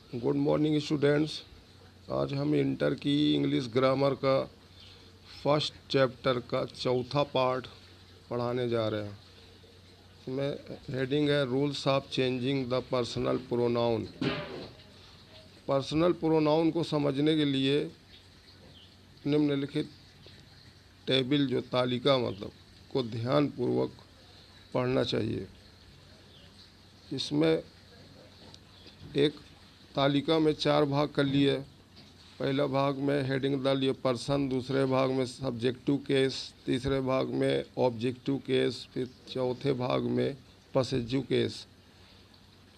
Good morning students. आज हम inter की इंग्लिश ग्रामर का फर्स्ट चैप्टर का चौथा पार्ट पढ़ाने जा रहे हैं। इसमें हेडिंग है rules of changing the personal pronoun. Personal pronoun को समझने के लिए निम्नलिखित टेबल जो तालिका को ध्यानपूर्वक पढ़ना चाहिए। इसमें एक तालिका में 4 भाग कर लिए। पहला भाग में हेडिंग डाल लिए पर्सन, दूसरे भाग में सब्जेक्टिव केस, तीसरे भाग में ऑब्जेक्टिव केस, फिर चौथे भाग में पॉसेसिव केस।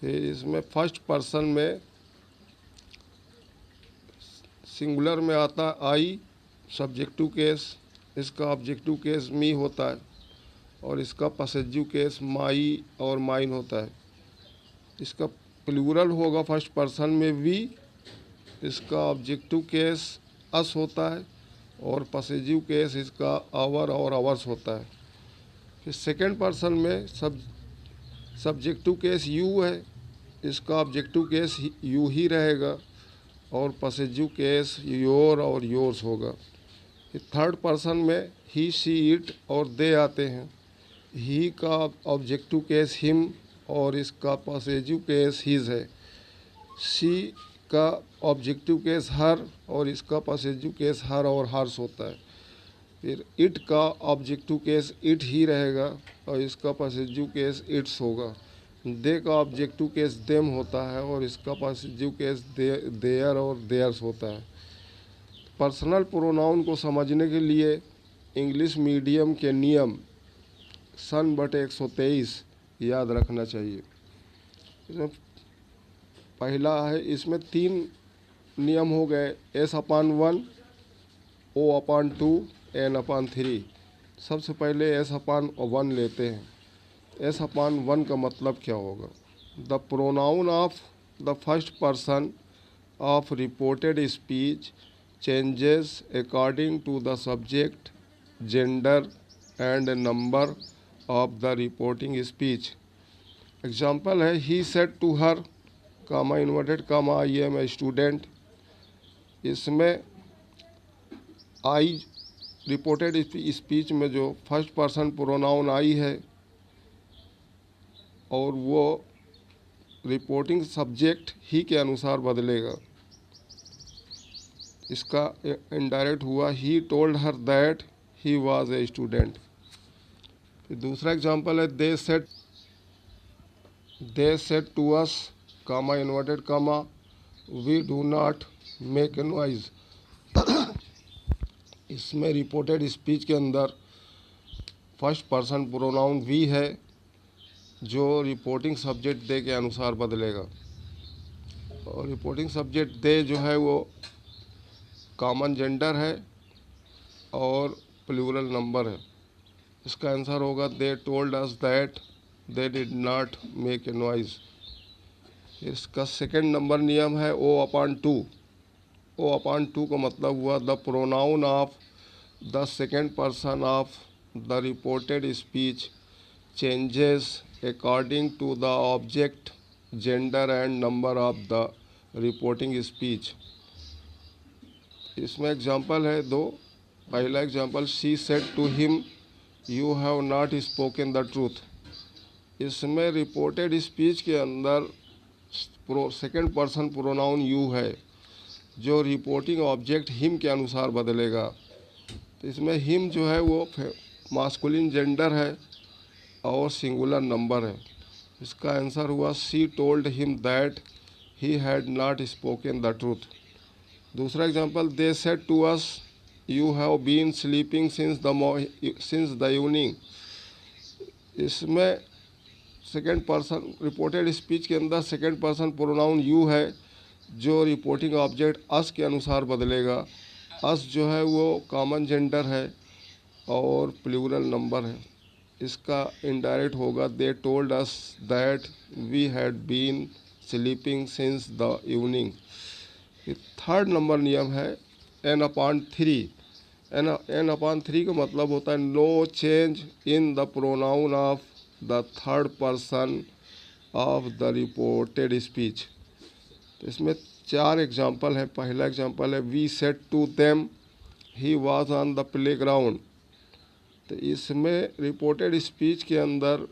फिर इसमें फर्स्ट पर्सन में सिंगुलर में आता आई, सब्जेक्टिव केस, इसका ऑब्जेक्टिव केस मी होता है और इसका पॉसेसिव केस माई और माइन होता है। इसका प्लूरल होगा फर्स्ट पर्सन में वी, इसका ऑब्जेक्टिव केस अस होता है और पॉसेसिव केस इसका आवर और आवर्स होता है। फिर सेकंड पर्सन में सब्जेक्टिव केस यू है, इसका ऑब्जेक्टिव केस यू ही रहेगा और पॉसेसिव केस योर और योर्स होगा। फिर थर्ड पर्सन में ही, शी, इट और दे आते हैं। ही का ऑब्जेक्टिव केस हिम और इसका पॉसेसिव केस हिज है। शी का ऑब्जेक्टिव केस हर और इसका पॉसेसिव केस हर और हर्स होता है। फिर इट का ऑब्जेक्टिव केस इट ही रहेगा और इसका पॉसेसिव केस इट्स होगा। दे का ऑब्जेक्टिव केस देम होता है और इसका पॉसेसिव केस देयर और देयर्स होता है। पर्सनल प्रोनाउन को समझने के लिए इंग्लिश मीडियम के नियम सन बटे 123 याद रखना चाहिए। इसमें पहला है, इसमें 3 नियम हो गए, S/1, O/2, N/3। सबसे पहले S/1 लेते हैं। S/1 का मतलब क्या होगा? The pronoun of the first person of reported speech changes according to the subject, gender and number of the reporting speech. Example है, he said to her, comma inverted comma, I am a student. इसमें I reported speech में जो first person pronoun आई है और वो reporting subject ही के अनुसार बदलेगा। इसका इनडायरेक्ट हुआ, he told her that he was a student. फिर दूसरा एग्जांपल है, they said to us, comma inverted comma, we do not make a noise. इसमें रिपोर्टेड स्पीच के अंदर फर्स्ट पर्सन प्रोनाउन वी है जो रिपोर्टिंग सब्जेक्ट दे के अनुसार बदलेगा और रिपोर्टिंग सब्जेक्ट दे जो है वो कॉमन जेंडर है और प्लूरल नंबर है। इसका आंसर होगा, they told us that they did not make a noise. इसका सेकंड नंबर नियम है O/2। O/2 का मतलब हुआ, the pronoun of the second person of the reported speech changes according to the object, gender and number of the reporting speech. इसमें example है 2। पहला example, she said to him, you have not spoken the truth. इसमें reported speech के अंदर second person pronoun you है जो reporting object him के अनुसार बदलेगा। तो इसमें हिम जो है वो मास्कुलिन जेंडर है और सिंगुलर नंबर है। इसका आंसर हुआ, she told him that he had not spoken the truth. दूसरा example, they said to us, you have been sleeping since the evening. इसमें सेकेंड पर्सन रिपोर्टेड स्पीच के अंदर second person pronoun you है जो reporting object अस के अनुसार बदलेगा। अस जो है वो कॉमन जेंडर है और प्लूरल नंबर है। इसका इनडायरेक्ट होगा, they told us that we had been sleeping since the evening. Third number नियम है N/3। N/3 का मतलब होता है, no change in the pronoun of the third person of the reported speech. तो इसमें 4 एग्जाम्पल हैं। पहला एग्जाम्पल है we said to them he was on the play ground. तो इसमें रिपोर्टेड स्पीच के अंदर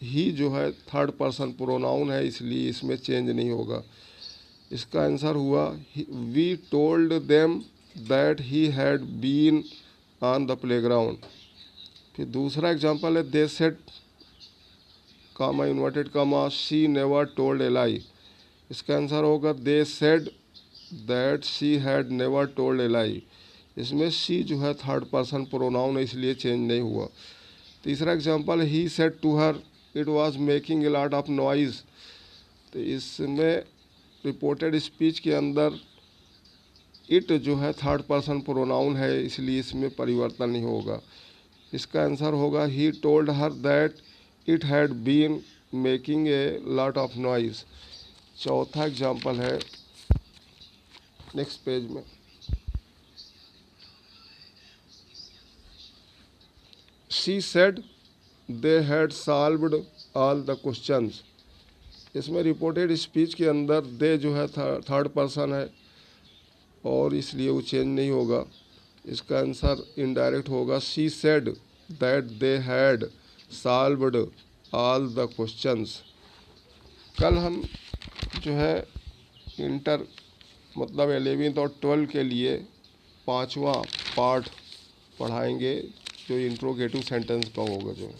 ही जो है थर्ड पर्सन प्रोनाउन है, इसलिए इसमें चेंज नहीं होगा। इसका आंसर हुआ we told them that he had been on the play ground. फिर दूसरा एग्जाम्पल है they said comma inverted comma she never told a lie. इसका आंसर होगा they said that she had never told a lie. इसमें she जो है third person pronoun है, इसलिए चेंज नहीं हुआ। तीसरा example he said to her it was making a lot of noise. तो इसमें रिपोर्टेड स्पीच के अंदर इट जो है थर्ड पर्सन प्रोनाउन है, इसलिए इसमें परिवर्तन नहीं होगा। इसका आंसर होगा he told her that it had been making a lot of noise. चौथा एग्जांपल है नेक्स्ट पेज में, she said they had solved all the questions. इसमें रिपोर्टेड स्पीच के अंदर दे जो है थर्ड पर्सन है और इसलिए वो चेंज नहीं होगा। इसका आंसर इनडायरेक्ट होगा she said that they had solved all the questions. कल हम जो है इंटर मतलब 11th और 12 के लिए 5वां पार्ट पढ़ाएंगे, जो इंट्रोगेटिव सेंटेंस का होगा जो